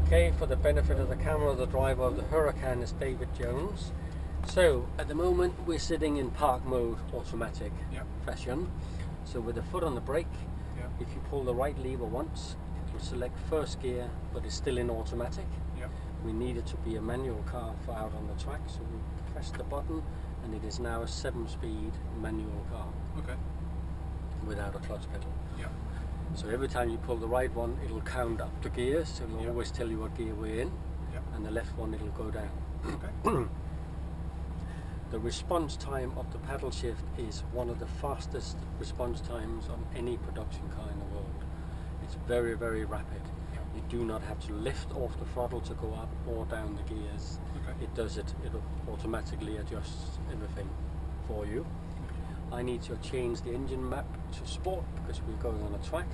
Okay, for the benefit of the camera, the driver of the Hurricane is David Jones. So at the moment we're sitting in park mode, automatic fashion. So with the foot on the brake, if you pull the right lever once, it will select first gear, but it's still in automatic. We need it to be a manual car for out on the track, so we press the button and it is now a 7-speed manual car. Okay. Without a clutch pedal. So every time you pull the right one, it'll count up the gears, so it'll always tell you what gear we're in, and the left one it'll go down. Okay. The response time of the paddle shift is one of the fastest response times on any production car in the world. It's very, very rapid. You do not have to lift off the throttle to go up or down the gears. It does it, it'll automatically adjusts everything for you. I need to change the engine map to sport because we're going on a track.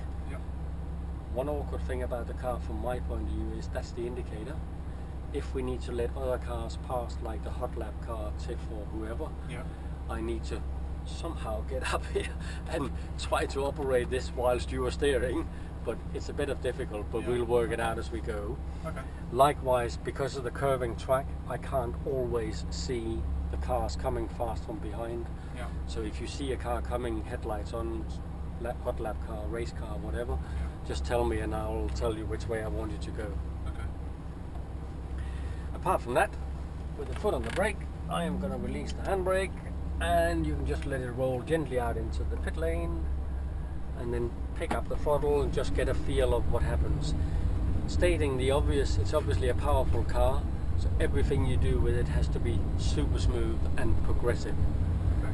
One awkward thing about the car from my point of view is that's the indicator. If we need to let other cars pass, like the hot lap car, Tiff or whoever, I need to somehow get up here and try to operate this whilst you are steering, but it's a bit of difficult, but we'll work it out as we go. Likewise, because of the curving track, I can't always see the cars coming fast from behind. So if you see a car coming, headlights on, hot lap car, race car, whatever, just tell me and I'll tell you which way I want you to go. Apart from that, with the foot on the brake, I am going to release the handbrake and you can just let it roll gently out into the pit lane and then pick up the throttle and just get a feel of what happens. Stating the obvious, it's obviously a powerful car, so everything you do with it has to be super smooth and progressive.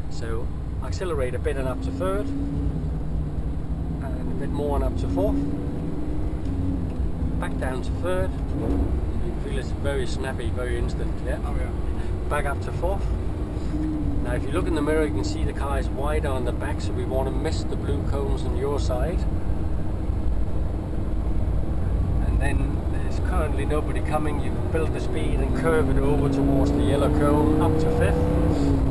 So accelerate a bit and up to third, and a bit more and up to fourth, back down to third. You feel it's very snappy, very instant, back up to fourth. Now if you look in the mirror you can see the car is wider on the back, so we want to miss the blue cones on your side. And then there's currently nobody coming, you can build the speed and curve it over towards the yellow cone up to fifth.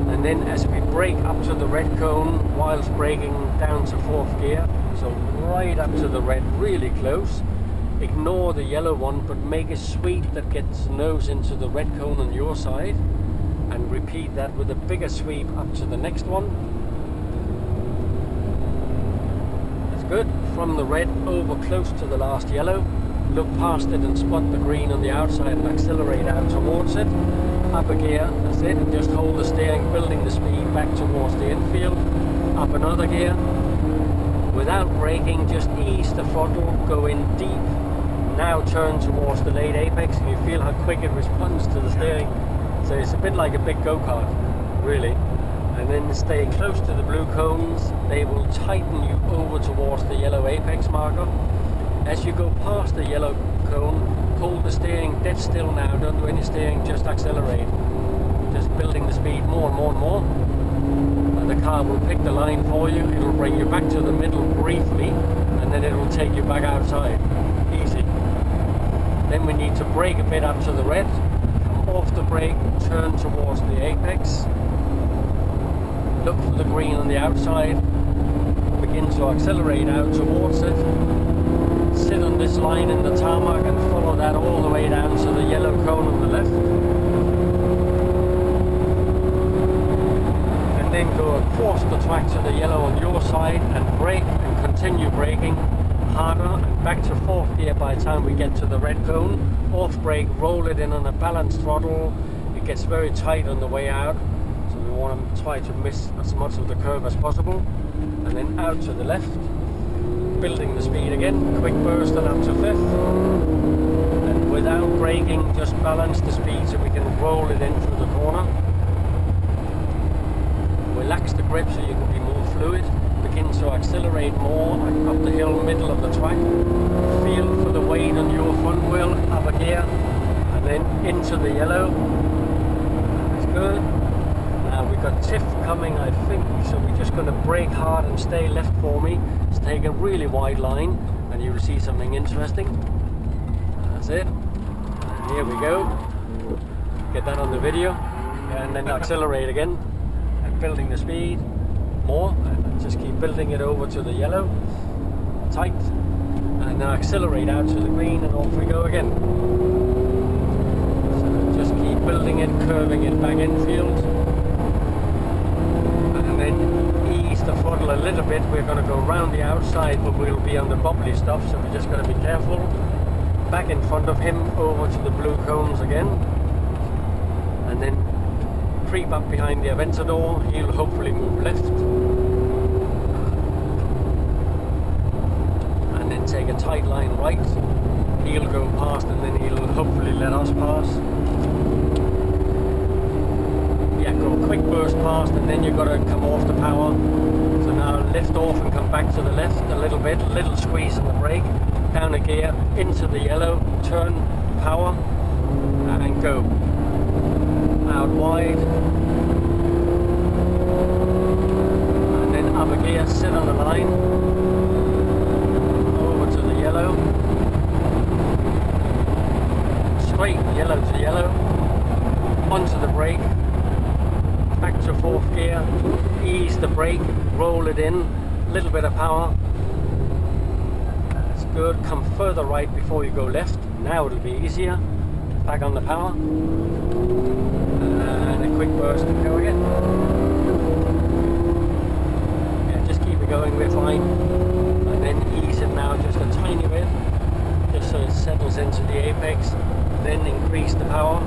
And then as we brake up to the red cone whilst braking down to fourth gear, so right up to the red, really close, ignore the yellow one but make a sweep that gets the nose into the red cone on your side, and repeat that with a bigger sweep up to the next one. That's good. From the red over close to the last yellow, look past it and spot the green on the outside and accelerate out towards it. Up a gear, that's it, and just hold the steering, building the speed back towards the infield. Up another gear. Without braking, just ease the throttle, go in deep. Now turn towards the late apex and you feel how quick it responds to the steering. So it's a bit like a big go-kart, really. And then stay close to the blue cones. They will tighten you over towards the yellow apex marker. As you go past the yellow cone, hold the steering dead still now, don't do any steering, just accelerate. Just building the speed more and more and more. And the car will pick the line for you, it'll bring you back to the middle briefly, and then it will take you back outside. Easy. Then we need to brake a bit up to the red, come off the brake, turn towards the apex, look for the green on the outside, begin to accelerate out towards it. Sit on this line in the tarmac and follow that all the way down to the yellow cone on the left. And then go across the track to the yellow on your side and brake and continue braking harder and back to fourth gear by the time we get to the red cone. Off brake, roll it in on a balanced throttle. It gets very tight on the way out, so we want to try to miss as much of the curve as possible. And then out to the left. Building the speed again, quick burst and up to fifth, and without braking just balance the speed so we can roll it in through the corner. Relax the grip so you can be more fluid, begin to accelerate more up the hill, middle of the track, feel for the weight on your front wheel, up a gear, and then into the yellow. That's good. Now we've got Tiff coming, I think, so we're just going to brake hard and stay left for me. Take a really wide line and you will see something interesting. That's it. And here we go. Get that on the video. And then accelerate again. And building the speed more. And just keep building it over to the yellow. Tight. And now accelerate out to the green and off we go. again. So just keep building it, curving it back infield. And then ease the throttle a little bit. We're going to go round the outside, but we'll be on the bubbly stuff, so we just got to be careful. Back in front of him, over to the blue cones again. And then creep up behind the Aventador. He'll hopefully move left. And then take a tight line right. He'll go past and then he'll hopefully let us pass. Yeah, go quick burst past and then you've got to come off the power. So now lift off and come back to the left a little bit, a little squeeze on the brake, down a gear, into the yellow, turn, power, and go. Out wide. And then up a gear, sit on the line. Over to the yellow. Straight yellow to yellow. Onto the brake. Back to fourth gear. Ease the brake. Roll it in. Little bit of power. That's good. Come further right before you go left. Now it'll be easier. Back on the power. And a quick burst and go again. Yeah, just keep it going, we're fine. And then ease it now just a tiny bit, just so it settles into the apex. Then increase the power.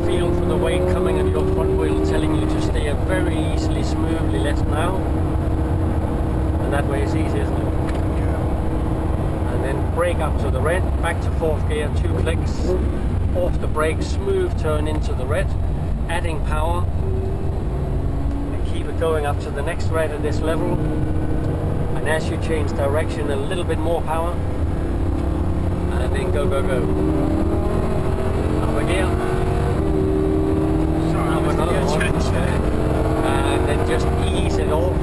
Feel for the weight coming on your front wheel, telling you to steer very easily, smoothly left now. And that way it's easy, isn't it? And then brake up to the red, back to fourth gear, 2 clicks. Off the brake, smooth turn into the red, adding power, and keep it going up to the next red at this level. And as you change direction, a little bit more power, and then go, go, go. Up a gear. Sorry, Up another one. And then just ease it off.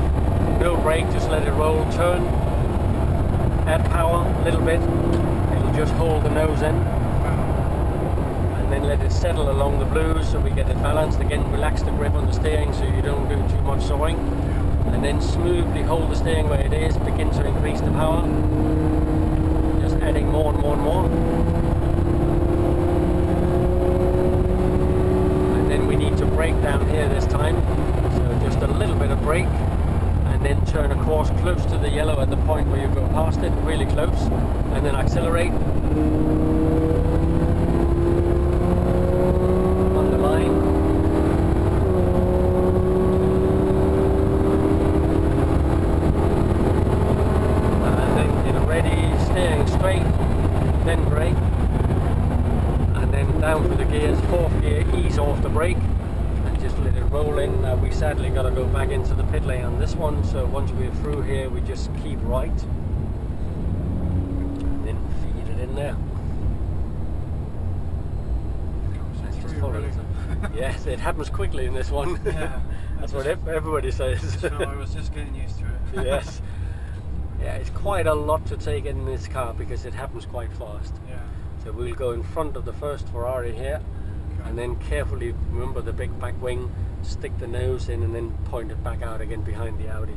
No brake, just let it roll. Turn. Add power a little bit. It'll just hold the nose in. And then let it settle along the blues so we get it balanced. Again, relax the grip on the steering so you don't do too much sawing. And then smoothly hold the steering where it is, begin to increase the power. Just adding more and more and more. And then we need to brake down here this time. So just a little bit of brake. And then turn a course close to the yellow at the point where you go past it, really close. And then accelerate. Then brake, and then down for the gears, fourth gear, ease off the brake, and just let it roll in. Now we sadly got to go back into the pit lane on this one, so once we're through here, we just keep right, and then feed it in there. Let's just follow it. Yes, it happens quickly in this one. Yeah, That's what everybody says. So I was just getting used to it. Yes. Yeah, it's quite a lot to take in this car because it happens quite fast. Yeah. So we'll go in front of the first Ferrari here, okay, and then carefully, remember the big back wing, stick the nose in and then point it back out again behind the Audi.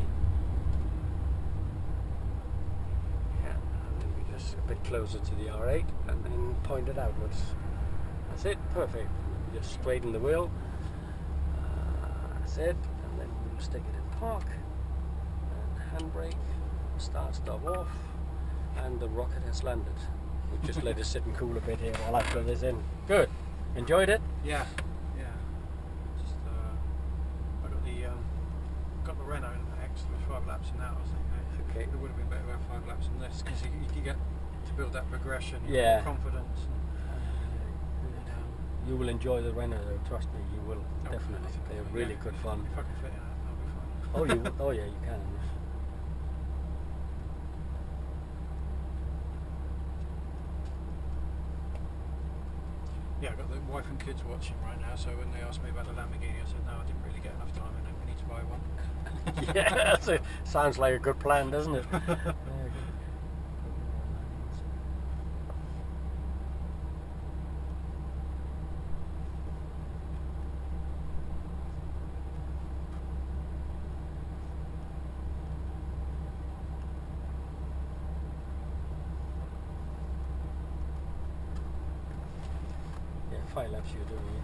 Yeah, and then we just a bit closer to the R8 and then point it outwards. That's it, perfect. Just straighten the wheel. That's it, and then we'll stick it in park. And handbrake. Start, stop, off, and the rocket has landed. We'll just let it sit and cool a bit here while I put this in. Good. Enjoyed it? Yeah, yeah. Just I got the Renault X with 5 laps in that. I was thinking, okay, it would have been better to have 5 laps in this because you can get to build that progression, yeah, confidence. You will enjoy the Renault, though. Trust me, you will. Definitely. They're really good fun. If I can fit in it, I'll be fine. Oh yeah, you can. Yeah, I've got the wife and kids watching right now, so when they asked me about the Lamborghini, I said, no, I didn't really get enough time in it, we need to buy one. Yeah, sounds like a good plan, doesn't it? 5 laps you're doing here.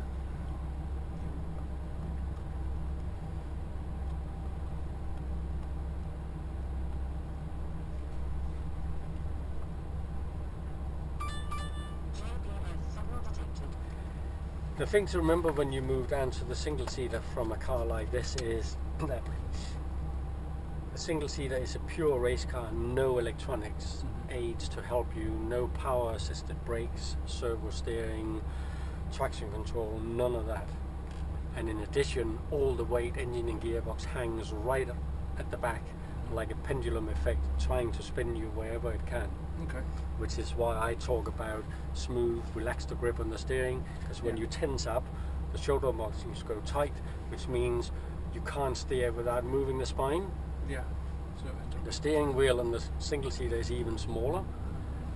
The thing to remember when you move down to the single-seater from a car like this is that a single-seater is a pure race car, no electronics aids to help you, no power-assisted brakes, servo steering, traction control, none of that. And in addition, all the weight, engine and gearbox hangs right at the back like a pendulum effect, trying to spin you wherever it can. Okay. Which is why I talk about smooth, relax the grip on the steering, because when you tense up, the shoulder muscles go tight, which means you can't steer without moving the spine. Yeah. So The steering wheel on the single seater is even smaller,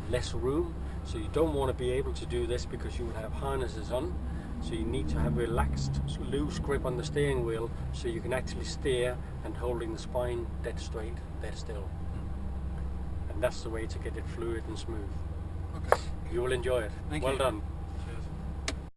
less room, so you don't want to be able to do this because you will have harnesses on. So you need to have relaxed, loose grip on the steering wheel so you can actually steer and holding the spine dead straight, dead still. And that's the way to get it fluid and smooth. Okay. You will enjoy it. Thank Well you. done.